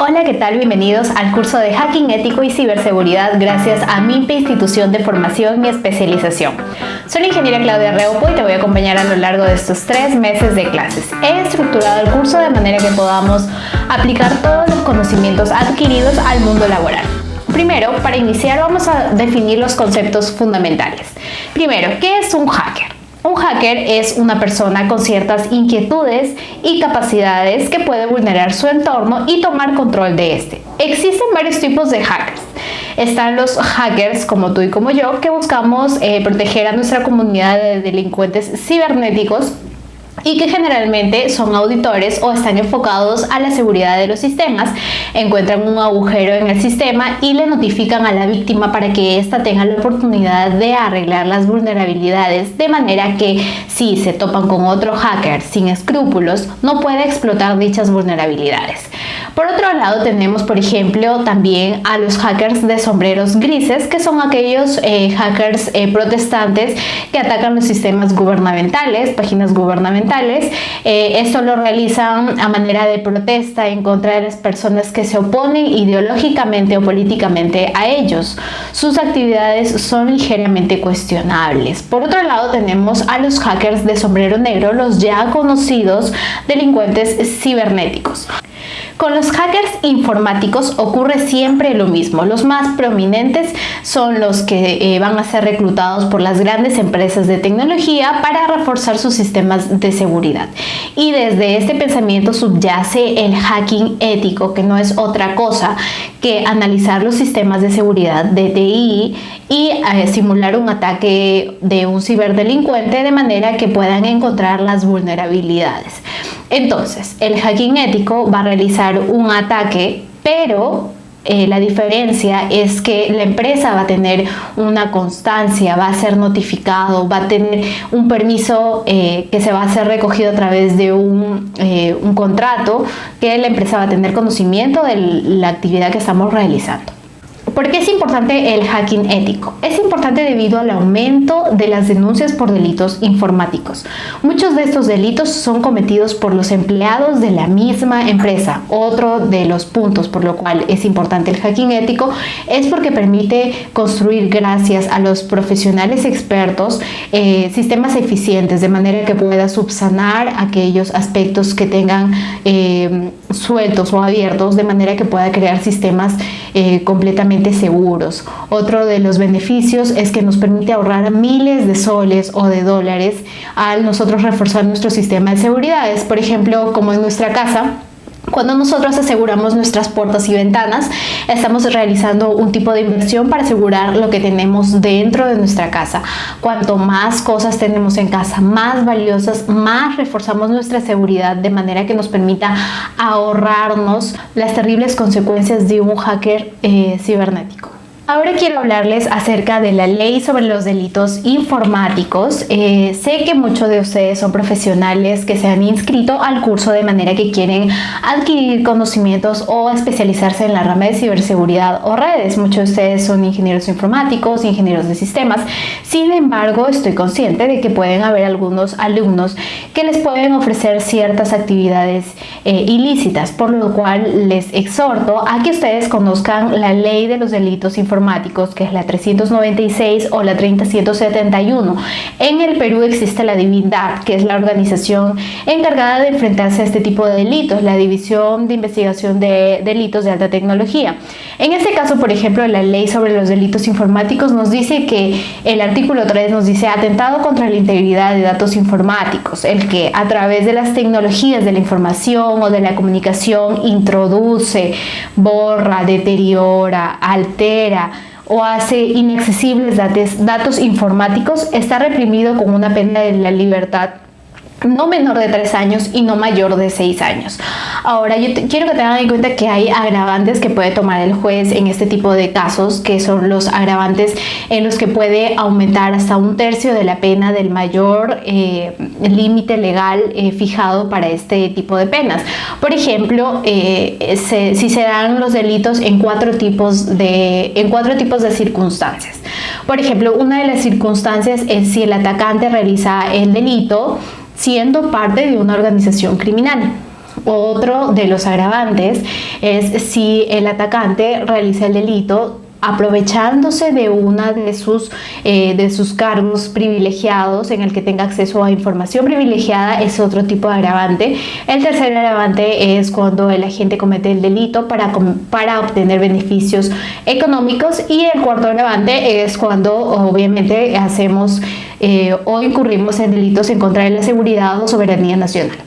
Hola, ¿qué tal? Bienvenidos al curso de Hacking Ético y Ciberseguridad gracias a MINPE, Institución de Formación y Especialización. Soy la ingeniera Claudia Reupo y te voy a acompañar a lo largo de estos 3 meses de clases. He estructurado el curso de manera que podamos aplicar todos los conocimientos adquiridos al mundo laboral. Primero, para iniciar vamos a definir los conceptos fundamentales. Primero, ¿qué es un hacker? Un hacker es una persona con ciertas inquietudes y capacidades que puede vulnerar su entorno y tomar control de este. Existen varios tipos de hackers. Están los hackers como tú y como yo que buscamos proteger a nuestra comunidad de delincuentes cibernéticos y que generalmente son auditores o están enfocados a la seguridad de los sistemas, encuentran un agujero en el sistema y le notifican a la víctima para que ésta tenga la oportunidad de arreglar las vulnerabilidades, de manera que si se topan con otro hacker sin escrúpulos, no puede explotar dichas vulnerabilidades. Por otro lado, tenemos, por ejemplo, también a los hackers de sombreros grises, que son aquellos hackers protestantes que atacan los sistemas gubernamentales, páginas gubernamentales. Esto lo realizan a manera de protesta en contra de las personas que se oponen ideológicamente o políticamente a ellos. Sus actividades son ligeramente cuestionables. Por otro lado, tenemos a los hackers de sombrero negro, los ya conocidos delincuentes cibernéticos. Con los hackers informáticos ocurre siempre lo mismo. Los más prominentes son los que van a ser reclutados por las grandes empresas de tecnología para reforzar sus sistemas de seguridad. Y desde este pensamiento subyace el hacking ético, que no es otra cosa que analizar los sistemas de seguridad de TI y simular un ataque de un ciberdelincuente de manera que puedan encontrar las vulnerabilidades. Entonces, el hacking ético va a realizar un ataque, pero la diferencia es que la empresa va a tener una constancia, va a ser notificado, va a tener un permiso que se va a ser recogido a través de un contrato, que la empresa va a tener conocimiento de la actividad que estamos realizando. ¿Por qué es importante el hacking ético? Es importante debido al aumento de las denuncias por delitos informáticos. Muchos de estos delitos son cometidos por los empleados de la misma empresa. Otro de los puntos por lo cual es importante el hacking ético es porque permite construir, gracias a los profesionales expertos, sistemas eficientes, de manera que pueda subsanar aquellos aspectos que tengan sueltos o abiertos, de manera que pueda crear sistemas completamente seguros. Otro de los beneficios es que nos permite ahorrar miles de soles o de dólares al nosotros reforzar nuestro sistema de seguridad. Por ejemplo, como en nuestra casa, cuando nosotros aseguramos nuestras puertas y ventanas, estamos realizando un tipo de inversión para asegurar lo que tenemos dentro de nuestra casa. Cuanto más cosas tenemos en casa, más valiosas, más reforzamos nuestra seguridad, de manera que nos permita ahorrarnos las terribles consecuencias de un hacker cibernético. Ahora quiero hablarles acerca de la ley sobre los delitos informáticos. Sé que muchos de ustedes son profesionales que se han inscrito al curso de manera que quieren adquirir conocimientos o especializarse en la rama de ciberseguridad o redes. Muchos de ustedes son ingenieros informáticos, ingenieros de sistemas. Sin embargo, estoy consciente de que pueden haber algunos alumnos que les pueden ofrecer ciertas actividades ilícitas, por lo cual les exhorto a que ustedes conozcan la ley de los delitos informáticos, que es la 396 o la 30171. En el Perú existe la DIVINDAT, que es la organización encargada de enfrentarse a este tipo de delitos, la División de Investigación de Delitos de Alta Tecnología. En este caso, por ejemplo, la ley sobre los delitos informáticos nos dice que el artículo 3 nos dice: atentado contra la integridad de datos informáticos, el que a través de las tecnologías de la información o de la comunicación introduce, borra, deteriora, altera o hace inaccesibles datos informáticos, está reprimido con una pena de la libertad no menor de 3 años y no mayor de 6 años. Ahora, yo quiero que tengan en cuenta que hay agravantes que puede tomar el juez en este tipo de casos, que son los agravantes en los que puede aumentar hasta 1/3 de la pena del mayor límite legal fijado para este tipo de penas. Por ejemplo, si se dan los delitos en cuatro tipos de circunstancias. Por ejemplo, una de las circunstancias es si el atacante realiza el delito siendo parte de una organización criminal. Otro de los agravantes es si el atacante realiza el delito aprovechándose de una de sus cargos privilegiados en el que tenga acceso a información privilegiada, es otro tipo de agravante. El tercer agravante es cuando el agente comete el delito para obtener beneficios económicos, y el cuarto agravante es cuando obviamente hacemos o incurrimos en delitos en contra de la seguridad o soberanía nacional.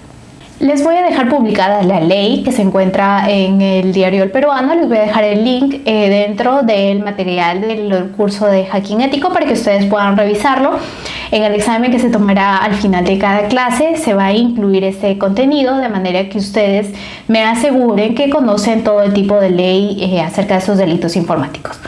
Les voy a dejar publicada la ley que se encuentra en el diario El Peruano. Les voy a dejar el link dentro del material del curso de Hacking Ético para que ustedes puedan revisarlo. En el examen que se tomará al final de cada clase se va a incluir este contenido, de manera que ustedes me aseguren que conocen todo el tipo de ley acerca de estos delitos informáticos.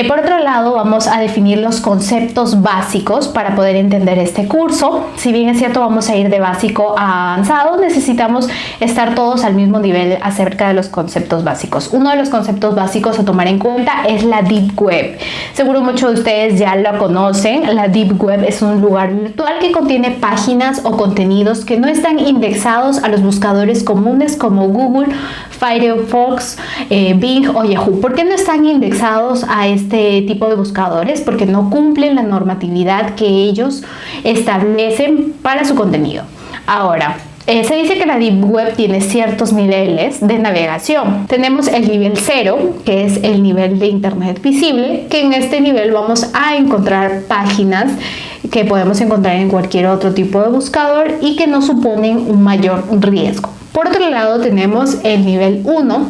Por otro lado, vamos a definir los conceptos básicos para poder entender este curso. Si bien es cierto, vamos a ir de básico a avanzado, necesitamos estar todos al mismo nivel acerca de los conceptos básicos. Uno de los conceptos básicos a tomar en cuenta es la Deep Web. Seguro muchos de ustedes ya lo conocen. La Deep Web es un lugar virtual que contiene páginas o contenidos que no están indexados a los buscadores comunes como Google, Firefox, Bing o Yahoo. ¿Por qué no están indexados a este tipo de buscadores? Porque no cumplen la normatividad que ellos establecen para su contenido. Ahora, se dice que la Deep Web tiene ciertos niveles de navegación. Tenemos el nivel 0, que es el nivel de Internet visible, que en este nivel vamos a encontrar páginas que podemos encontrar en cualquier otro tipo de buscador y que no suponen un mayor riesgo. Por otro lado, tenemos el nivel 1.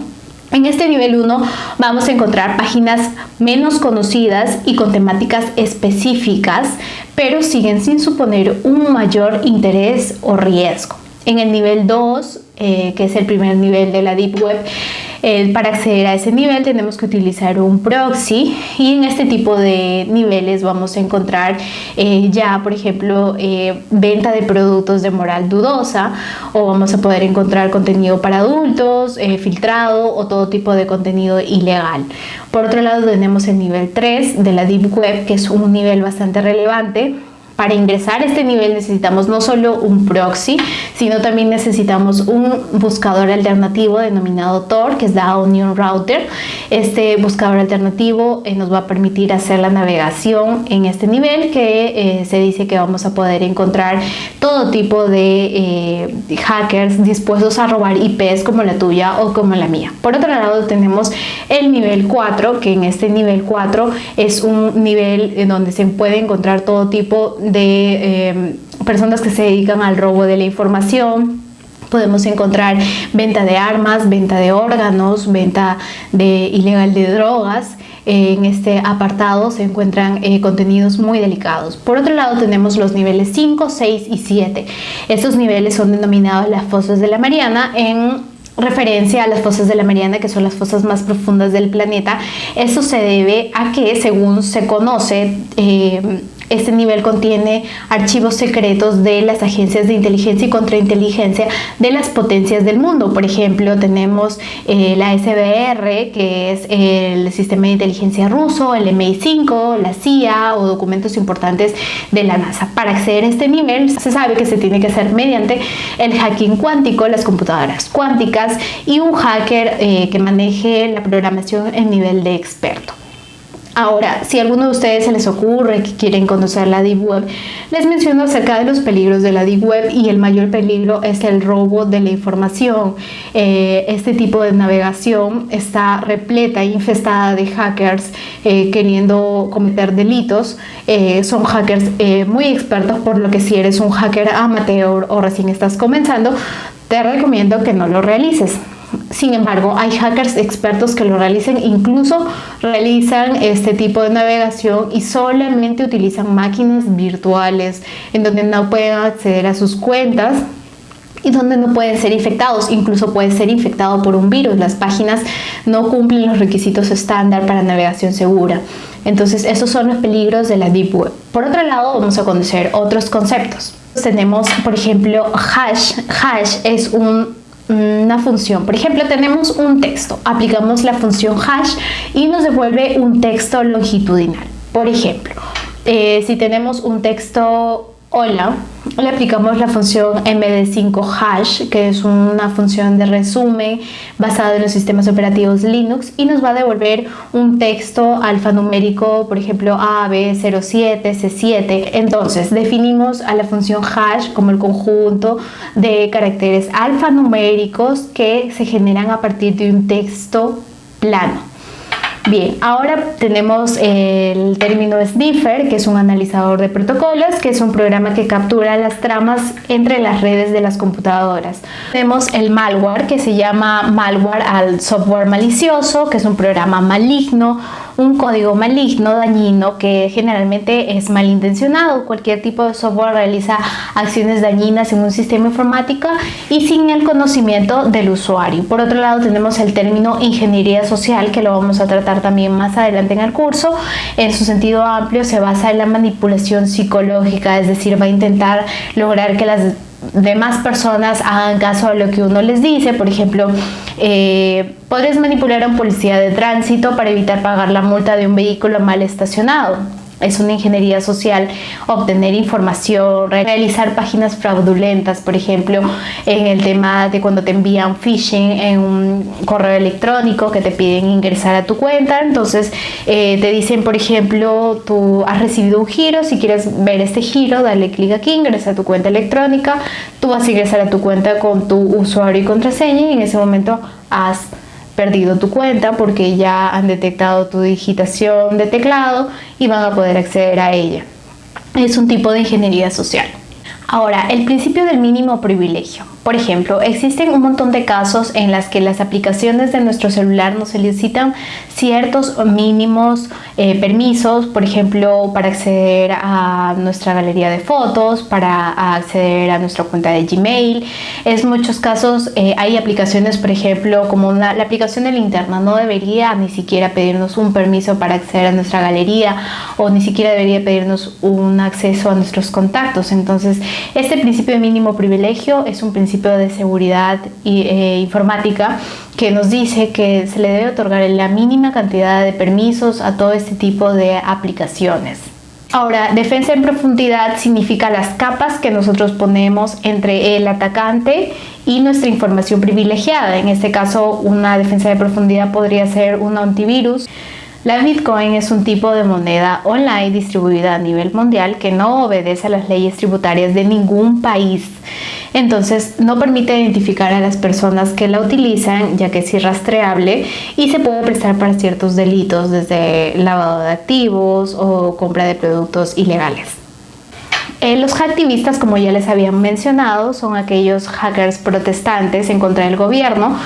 En este nivel 1 vamos a encontrar páginas menos conocidas y con temáticas específicas, pero siguen sin suponer un mayor interés o riesgo. En el nivel 2, que es el primer nivel de la Deep Web, para acceder a ese nivel tenemos que utilizar un proxy, y en este tipo de niveles vamos a encontrar por ejemplo, venta de productos de moral dudosa, o vamos a poder encontrar contenido para adultos, filtrado, o todo tipo de contenido ilegal. Por otro lado, tenemos el nivel 3 de la Deep Web, que es un nivel bastante relevante. Para ingresar a este nivel necesitamos no solo un proxy, sino también necesitamos un buscador alternativo denominado Tor, que es la Onion Router. Este buscador alternativo nos va a permitir hacer la navegación en este nivel, que se dice que vamos a poder encontrar todo tipo de hackers dispuestos a robar IPs como la tuya o como la mía. Por otro lado, tenemos el nivel 4, que en este nivel 4 es un nivel en donde se puede encontrar todo tipo de personas que se dedican al robo de la información. Podemos encontrar venta de armas, venta de órganos, venta ilegal de drogas. En este apartado se encuentran contenidos muy delicados. Por otro lado, tenemos los niveles 5, 6 y 7. Estos niveles son denominados las fosas de la Mariana, en referencia a las fosas de la Mariana, que son las fosas más profundas del planeta. Esto se debe a que, según se conoce, este nivel contiene archivos secretos de las agencias de inteligencia y contrainteligencia de las potencias del mundo. Por ejemplo, tenemos la SBR, que es el sistema de inteligencia ruso, el MI5, la CIA, o documentos importantes de la NASA. Para acceder a este nivel se sabe que se tiene que hacer mediante el hacking cuántico, las computadoras cuánticas, y un hacker que maneje la programación en nivel de experto. Ahora, si a alguno de ustedes se les ocurre que quieren conocer la Deep Web, les menciono acerca de los peligros de la Deep Web, y el mayor peligro es el robo de la información. Este tipo de navegación está repleta e infestada de hackers queriendo cometer delitos. Son hackers muy expertos, por lo que si eres un hacker amateur o recién estás comenzando, te recomiendo que no lo realices. Sin embargo, hay hackers expertos que lo realizan, incluso realizan este tipo de navegación y solamente utilizan máquinas virtuales en donde no pueden acceder a sus cuentas y donde no pueden ser infectados. Incluso puede ser infectado por un virus. Las páginas no cumplen los requisitos estándar para navegación segura. Entonces, esos son los peligros de la Deep Web. Por otro lado, vamos a conocer otros conceptos. Tenemos, por ejemplo, hash. Hash es una función. Por ejemplo, tenemos un texto, aplicamos la función hash y nos devuelve un texto longitudinal. Por ejemplo, si tenemos un texto Hola, le aplicamos la función md5hash, que es una función de resumen basada en los sistemas operativos Linux y nos va a devolver un texto alfanumérico, por ejemplo AB07, C7. Entonces definimos a la función hash como el conjunto de caracteres alfanuméricos que se generan a partir de un texto plano. Bien, ahora tenemos el término sniffer, que es un analizador de protocolos, que es un programa que captura las tramas entre las redes de las computadoras. Tenemos el malware, que se llama malware al software malicioso, que es un programa maligno, un código maligno, dañino, que generalmente es malintencionado. Cualquier tipo de software realiza acciones dañinas en un sistema informático y sin el conocimiento del usuario. Por otro lado, tenemos el término ingeniería social, que lo vamos a tratar también más adelante en el curso. En su sentido amplio se basa en la manipulación psicológica, es decir, va a intentar lograr que las demás personas hagan caso a lo que uno les dice. Por ejemplo, podrías manipular a un policía de tránsito para evitar pagar la multa de un vehículo mal estacionado. Es una ingeniería social obtener información, realizar páginas fraudulentas, por ejemplo, en el tema de cuando te envían phishing en un correo electrónico que te piden ingresar a tu cuenta. Entonces te dicen, por ejemplo, tú has recibido un giro, si quieres ver este giro, dale clic aquí, ingresa a tu cuenta electrónica, tú vas a ingresar a tu cuenta con tu usuario y contraseña y en ese momento has perdido tu cuenta porque ya han detectado tu digitación de teclado y van a poder acceder a ella. Es un tipo de ingeniería social. Ahora, el principio del mínimo privilegio. Por ejemplo, existen un montón de casos en las que las aplicaciones de nuestro celular nos solicitan ciertos mínimos permisos, por ejemplo, para acceder a nuestra galería de fotos, para acceder a nuestra cuenta de Gmail. En muchos casos hay aplicaciones, por ejemplo, como la aplicación de Linterna, no debería ni siquiera pedirnos un permiso para acceder a nuestra galería o ni siquiera debería pedirnos un acceso a nuestros contactos. Entonces, este principio de mínimo privilegio es un principio de seguridad informática que nos dice que se le debe otorgar la mínima cantidad de permisos a todo este tipo de aplicaciones. Ahora, defensa en profundidad significa las capas que nosotros ponemos entre el atacante y nuestra información privilegiada. En este caso, una defensa de profundidad podría ser un antivirus. La Bitcoin es un tipo de moneda online distribuida a nivel mundial que no obedece a las leyes tributarias de ningún país. Entonces no permite identificar a las personas que la utilizan, ya que es irrastreable y se puede prestar para ciertos delitos, desde lavado de activos o compra de productos ilegales. Los hacktivistas, como ya les había mencionado, son aquellos hackers protestantes en contra del gobierno.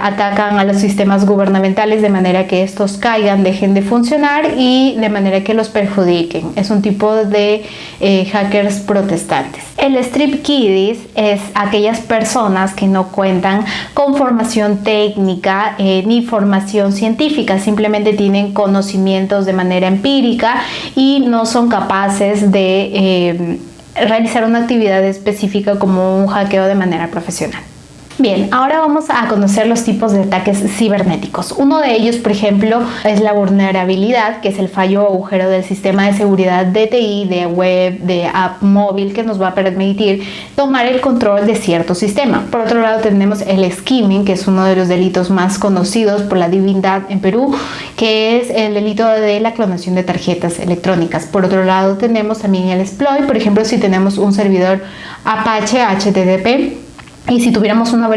Atacan a los sistemas gubernamentales de manera que estos caigan, dejen de funcionar y de manera que los perjudiquen. Es un tipo de hackers protestantes. El strip kiddies es aquellas personas que no cuentan con formación técnica ni formación científica, simplemente tienen conocimientos de manera empírica y no son capaces de realizar una actividad específica como un hackeo de manera profesional. Bien, ahora vamos a conocer los tipos de ataques cibernéticos. Uno de ellos, por ejemplo, es la vulnerabilidad, que es el fallo o agujero del sistema de seguridad de TI, de web, de app móvil, que nos va a permitir tomar el control de cierto sistema. Por otro lado, tenemos el skimming, que es uno de los delitos más conocidos por la divindad en Perú, que es el delito de la clonación de tarjetas electrónicas. Por otro lado, tenemos también el exploit, por ejemplo, si tenemos un servidor Apache HTTP, y si tuviéramos una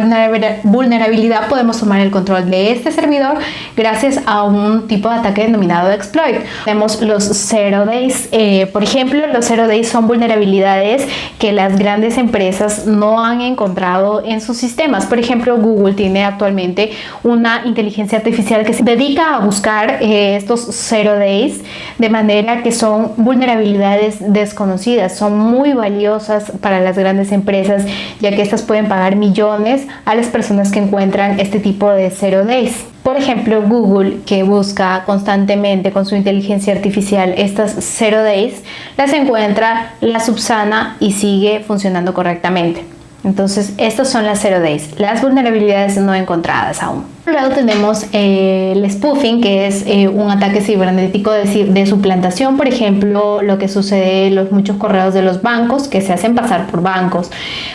vulnerabilidad podemos tomar el control de este servidor gracias a un tipo de ataque denominado exploit. Tenemos los zero days. Por ejemplo, los zero days son vulnerabilidades que las grandes empresas no han encontrado en sus sistemas. Por ejemplo, Google tiene actualmente una inteligencia artificial que se dedica a buscar estos zero days, de manera que son vulnerabilidades desconocidas. Son muy valiosas para las grandes empresas, ya que estas pueden pagar millones a las personas que encuentran este tipo de zero days. Por ejemplo, Google, que busca constantemente con su inteligencia artificial estas zero days, las encuentra, las subsana y sigue funcionando correctamente. Entonces, estos son las zero days, las vulnerabilidades no encontradas aún. otro lado tenemos el spoofing, que es un ataque cibernético de suplantación, por ejemplo, lo que sucede en los muchos correos de los bancos que se hacen pasar por bancos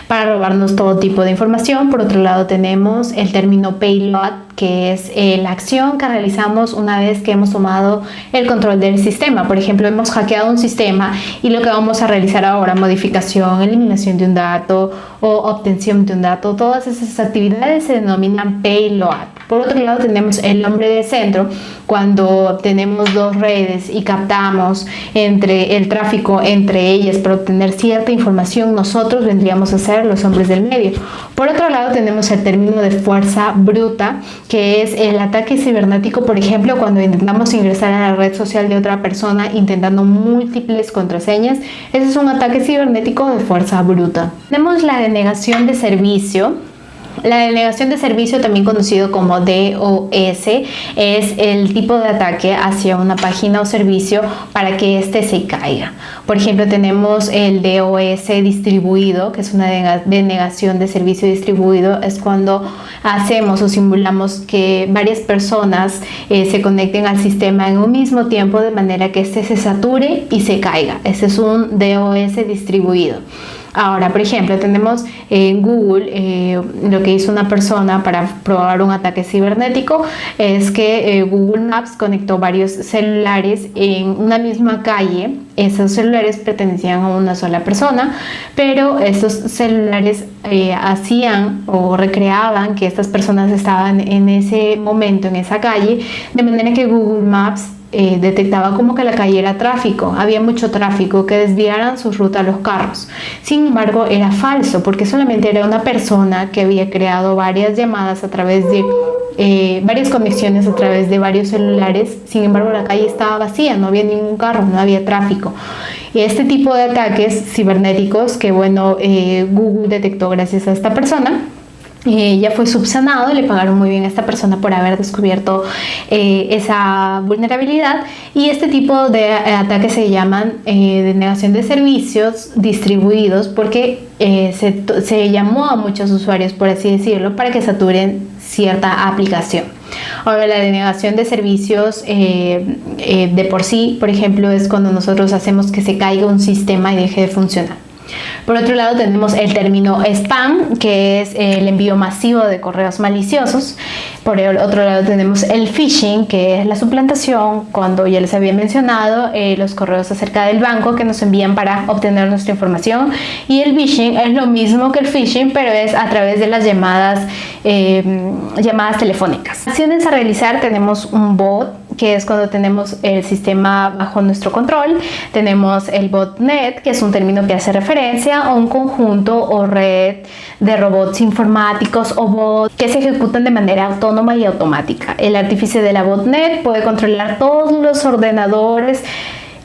para robarnos todo tipo de información. Por otro lado tenemos el término payload, que es la acción que realizamos una vez que hemos tomado el control del sistema. Por ejemplo, hemos hackeado un sistema y lo que vamos a realizar ahora, modificación, eliminación de un dato o obtención de un dato, todas esas actividades se denominan payload. Por otro lado tenemos el hombre de centro, cuando tenemos dos redes y captamos el tráfico entre ellas para obtener cierta información, nosotros vendríamos a ser los hombres del medio. Por otro lado tenemos el término de fuerza bruta, que es el ataque cibernético, por ejemplo, cuando intentamos ingresar a la red social de otra persona intentando múltiples contraseñas. Ese es un ataque cibernético de fuerza bruta. Tenemos la denegación de servicio. La denegación de servicio, también conocido como DOS, es el tipo de ataque hacia una página o servicio para que éste se caiga. Por ejemplo, tenemos el DOS distribuido, que es una denegación de servicio distribuido. Es cuando hacemos o simulamos que varias personas se conecten al sistema en un mismo tiempo de manera que éste se sature y se caiga. Ese es un DOS distribuido. Ahora, por ejemplo, tenemos en Google lo que hizo una persona para probar un ataque cibernético es que Google Maps conectó varios celulares en una misma calle. Esos celulares pertenecían a una sola persona, pero estos celulares hacían o recreaban que estas personas estaban en ese momento en esa calle, de manera que Google Maps detectaba como que la calle era tráfico, había mucho tráfico, que desviaran su ruta a los carros. Sin embargo, era falso, porque solamente era una persona que había creado varias llamadas a través de varias conexiones a través de varios celulares. Sin embargo, la calle estaba vacía, no había ningún carro, no había tráfico. Y este tipo de ataques cibernéticos que Google detectó gracias a esta persona, ya fue subsanado, le pagaron muy bien a esta persona por haber descubierto esa vulnerabilidad. Y este tipo de ataques se llaman denegación de servicios distribuidos, porque se llamó a muchos usuarios, por así decirlo, para que saturen cierta aplicación. Ahora, la denegación de servicios de por sí, por ejemplo, es cuando nosotros hacemos que se caiga un sistema y deje de funcionar. Por otro lado tenemos el término spam, que es el envío masivo de correos maliciosos. Por el otro lado tenemos el phishing, que es la suplantación, cuando ya les había mencionado los correos acerca del banco que nos envían para obtener nuestra información. Y el phishing es lo mismo que el phishing, pero es a través de las llamadas telefónicas. Acciones a realizar: tenemos un bot, que es cuando tenemos el sistema bajo nuestro control. Tenemos el botnet, que es un término que hace referencia a un conjunto o red de robots informáticos o bots que se ejecutan de manera autónoma y automática. El artífice de la botnet puede controlar todos los ordenadores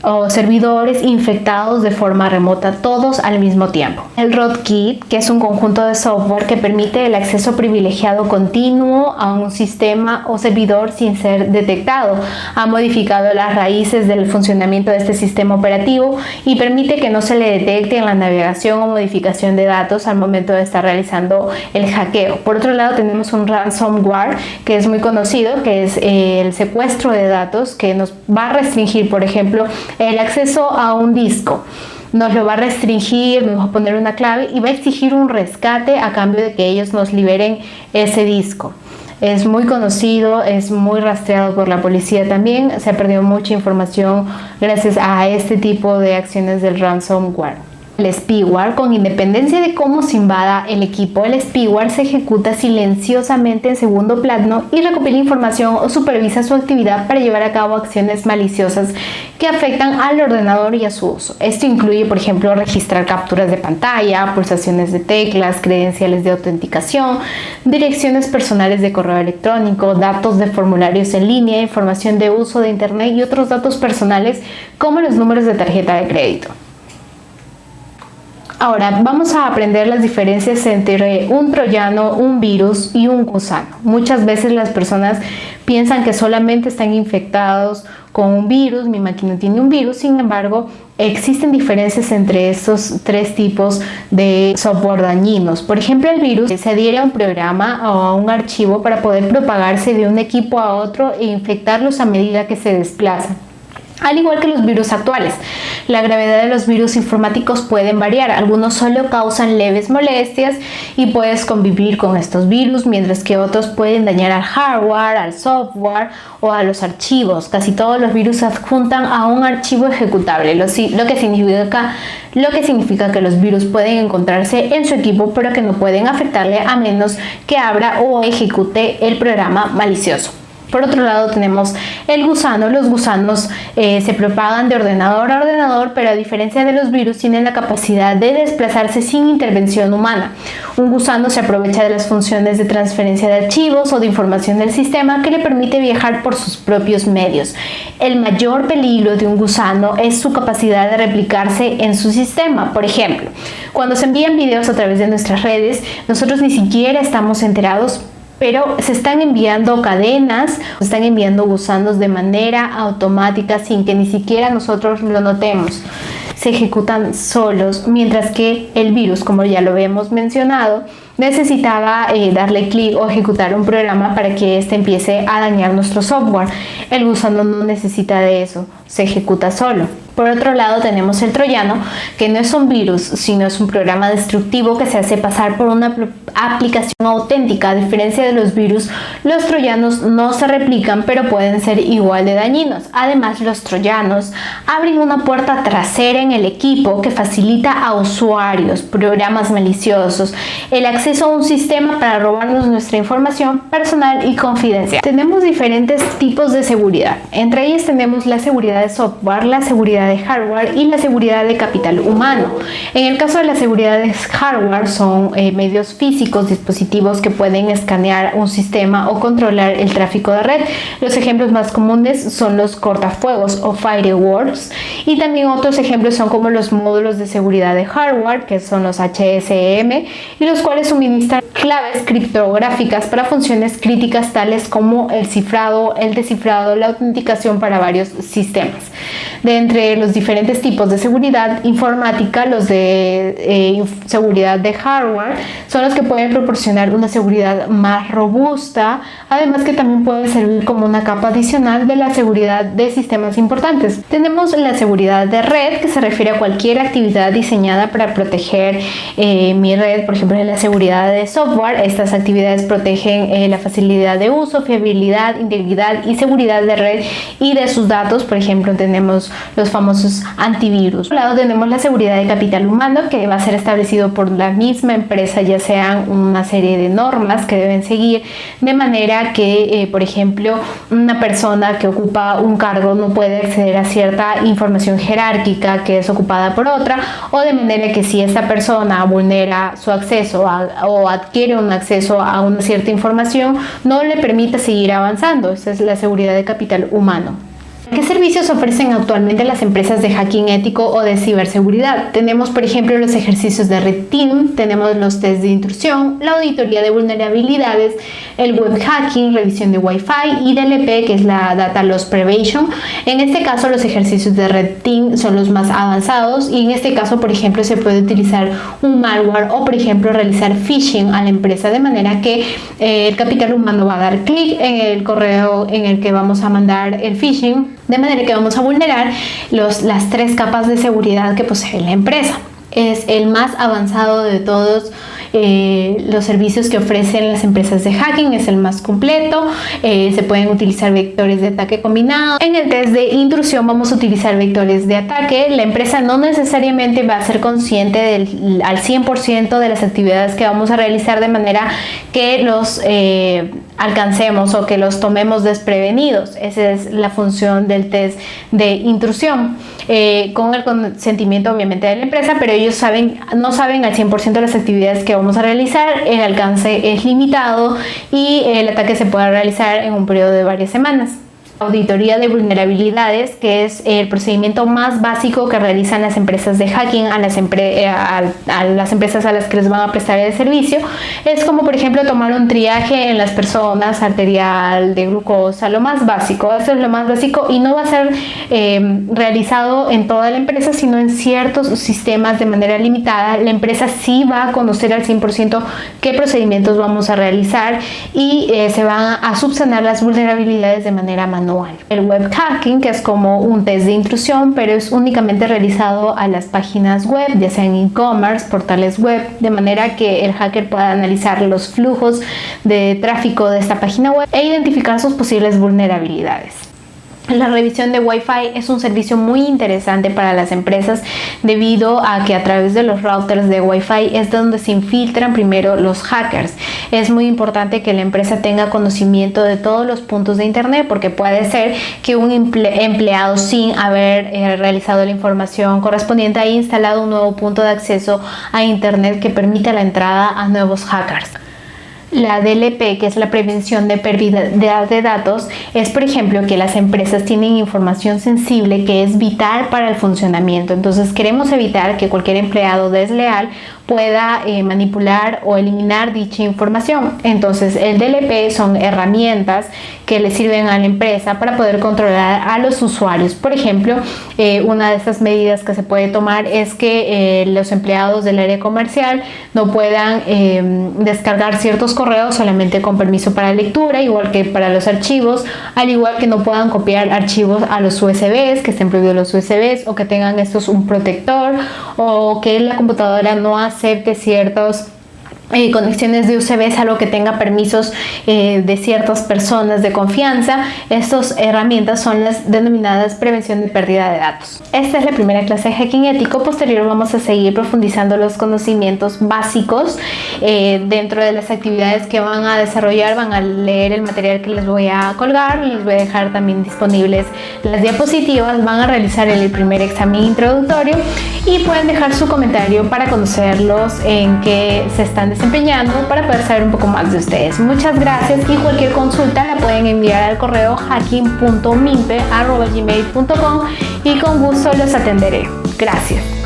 o servidores infectados de forma remota, todos al mismo tiempo. El rootkit, que es un conjunto de software que permite el acceso privilegiado continuo a un sistema o servidor sin ser detectado, ha modificado las raíces del funcionamiento de este sistema operativo y permite que no se le detecte en la navegación o modificación de datos al momento de estar realizando el hackeo. Por otro lado tenemos un ransomware, que es muy conocido, que es el secuestro de datos, que nos va a restringir, por ejemplo, el acceso a un disco. Nos lo va a restringir, nos va a poner una clave y va a exigir un rescate a cambio de que ellos nos liberen ese disco. Es muy conocido, es muy rastreado por la policía también. Se ha perdido mucha información gracias a este tipo de acciones del ransomware. El spyware, con independencia de cómo se invada el equipo, el spyware se ejecuta silenciosamente en segundo plano y recopila información o supervisa su actividad para llevar a cabo acciones maliciosas que afectan al ordenador y a su uso. Esto incluye, por ejemplo, registrar capturas de pantalla, pulsaciones de teclas, credenciales de autenticación, direcciones personales de correo electrónico, datos de formularios en línea, información de uso de internet y otros datos personales como los números de tarjeta de crédito. Ahora vamos a aprender las diferencias entre un troyano, un virus y un gusano. Muchas veces las personas piensan que solamente están infectados con un virus, mi máquina tiene un virus, sin embargo existen diferencias entre estos tres tipos de software dañinos. Por ejemplo, el virus se adhiere a un programa o a un archivo para poder propagarse de un equipo a otro e infectarlos a medida que se desplazan. Al igual que los virus actuales, la gravedad de los virus informáticos pueden variar. Algunos solo causan leves molestias y puedes convivir con estos virus, mientras que otros pueden dañar al hardware, al software o a los archivos. Casi todos los virus se adjuntan a un archivo ejecutable, lo que significa que los virus pueden encontrarse en su equipo, pero que no pueden afectarle a menos que abra o ejecute el programa malicioso. Por otro lado tenemos el gusano. Los gusanos se propagan de ordenador a ordenador, pero a diferencia de los virus tienen la capacidad de desplazarse sin intervención humana. Un gusano se aprovecha de las funciones de transferencia de archivos o de información del sistema que le permite viajar por sus propios medios. El mayor peligro de un gusano es su capacidad de replicarse en su sistema. Por ejemplo, cuando se envían videos a través de nuestras redes, nosotros ni siquiera estamos enterados, pero se están enviando cadenas, se están enviando gusanos de manera automática sin que ni siquiera nosotros lo notemos. Se ejecutan solos, mientras que el virus, como ya lo habíamos mencionado, necesitaba darle clic o ejecutar un programa para que éste empiece a dañar nuestro software. El gusano no necesita de eso, se ejecuta solo. Por otro lado tenemos el troyano, que no es un virus, sino es un programa destructivo que se hace pasar por una aplicación auténtica. A diferencia de los virus, los troyanos no se replican, pero pueden ser igual de dañinos. Además, los troyanos abren una puerta trasera en el equipo que facilita a usuarios, programas maliciosos, el acceso a un sistema para robarnos nuestra información personal y confidencial. Tenemos diferentes tipos de seguridad. Entre ellas tenemos la seguridad de software, la seguridad de hardware y la seguridad de capital humano. En el caso de la seguridad de hardware son medios físicos, dispositivos que pueden escanear un sistema o controlar el tráfico de red. Los ejemplos más comunes son los cortafuegos o firewalls, y también otros ejemplos son como los módulos de seguridad de hardware, que son los HSM, y los cuales suministran claves criptográficas para funciones críticas tales como el cifrado, el descifrado, la autenticación para varios sistemas. De entre los diferentes tipos de seguridad informática, los de seguridad de hardware son los que pueden proporcionar una seguridad más robusta, además que también puede servir como una capa adicional de la seguridad de sistemas importantes. Tenemos la seguridad de red, que se refiere a cualquier actividad diseñada para proteger mi red. Por ejemplo, en la seguridad de software, estas actividades protegen la facilidad de uso, fiabilidad, integridad y seguridad de red y de sus datos. Por ejemplo, tenemos los famosos antivirus. Por un lado tenemos la seguridad de capital humano, que va a ser establecido por la misma empresa, ya sean una serie de normas que deben seguir, de manera que, por ejemplo, una persona que ocupa un cargo no puede acceder a cierta información jerárquica que es ocupada por otra, o de manera que si esta persona vulnera su acceso o adquiere un acceso a una cierta información, no le permita seguir avanzando. Esa es la seguridad de capital humano. ¿Qué servicios ofrecen actualmente las empresas de hacking ético o de ciberseguridad? Tenemos, por ejemplo, los ejercicios de Red Team, tenemos los test de intrusión, la auditoría de vulnerabilidades, el web hacking, revisión de Wi-Fi y DLP, que es la Data Loss Prevention. En este caso, los ejercicios de Red Team son los más avanzados, y en este caso, por ejemplo, se puede utilizar un malware o, por ejemplo, realizar phishing a la empresa, de manera que el capital humano va a dar clic en el correo en el que vamos a mandar el phishing, de manera que vamos a vulnerar las tres capas de seguridad que posee la empresa. Es el más avanzado de todos los servicios que ofrecen las empresas de hacking, es el más completo. Se pueden utilizar vectores de ataque combinados. En el test de intrusión vamos a utilizar vectores de ataque. La empresa no necesariamente va a ser consciente al 100% de las actividades que vamos a realizar, de manera que los alcancemos o que los tomemos desprevenidos. Esa es la función del test de intrusión, con el consentimiento obviamente de la empresa, pero ellos no saben al 100% de las actividades que vamos a realizar. El alcance es limitado y el ataque se puede realizar en un periodo de varias semanas. Auditoría de vulnerabilidades, que es el procedimiento más básico que realizan las empresas de hacking a las empresas a las que les van a prestar el servicio. Es como, por ejemplo, tomar un triaje en las personas, arterial, de glucosa, lo más básico. Eso es lo más básico y no va a ser realizado en toda la empresa, sino en ciertos sistemas de manera limitada. La empresa sí va a conocer al 100% qué procedimientos vamos a realizar y se van a subsanar las vulnerabilidades de manera manual. El web hacking, que es como un test de intrusión, pero es únicamente realizado a las páginas web, ya sea en e-commerce, portales web, de manera que el hacker pueda analizar los flujos de tráfico de esta página web e identificar sus posibles vulnerabilidades. La revisión de Wi-Fi es un servicio muy interesante para las empresas debido a que a través de los routers de Wi-Fi es donde se infiltran primero los hackers. Es muy importante que la empresa tenga conocimiento de todos los puntos de internet, porque puede ser que un empleado, sin haber realizado la información correspondiente, haya instalado un nuevo punto de acceso a internet que permita la entrada a nuevos hackers. La DLP, que es la prevención de pérdida de datos, es, por ejemplo, que las empresas tienen información sensible que es vital para el funcionamiento. Entonces queremos evitar que cualquier empleado desleal pueda manipular o eliminar dicha información. Entonces el DLP son herramientas que le sirven a la empresa para poder controlar a los usuarios. Por ejemplo, una de estas medidas que se puede tomar es que los empleados del área comercial no puedan descargar ciertos correos solamente con permiso para lectura, igual que para los archivos, al igual que no puedan copiar archivos a los USBs, que estén prohibidos los USBs, o que tengan estos un protector, o que la computadora no acepte ciertos conexiones de USB, algo que tenga permisos de ciertas personas de confianza. Estas herramientas son las denominadas prevención de pérdida de datos. Esta es la primera clase de hacking ético. Posterior vamos a seguir profundizando los conocimientos básicos dentro de las actividades que van a desarrollar. Van a leer el material que les voy a colgar, les voy a dejar también disponibles las diapositivas, van a realizar el primer examen introductorio y pueden dejar su comentario para conocerlos, en qué se están desempeñando, para poder saber un poco más de ustedes. Muchas gracias, y cualquier consulta la pueden enviar al correo hacking.mimpe@gmail.com y con gusto los atenderé. Gracias.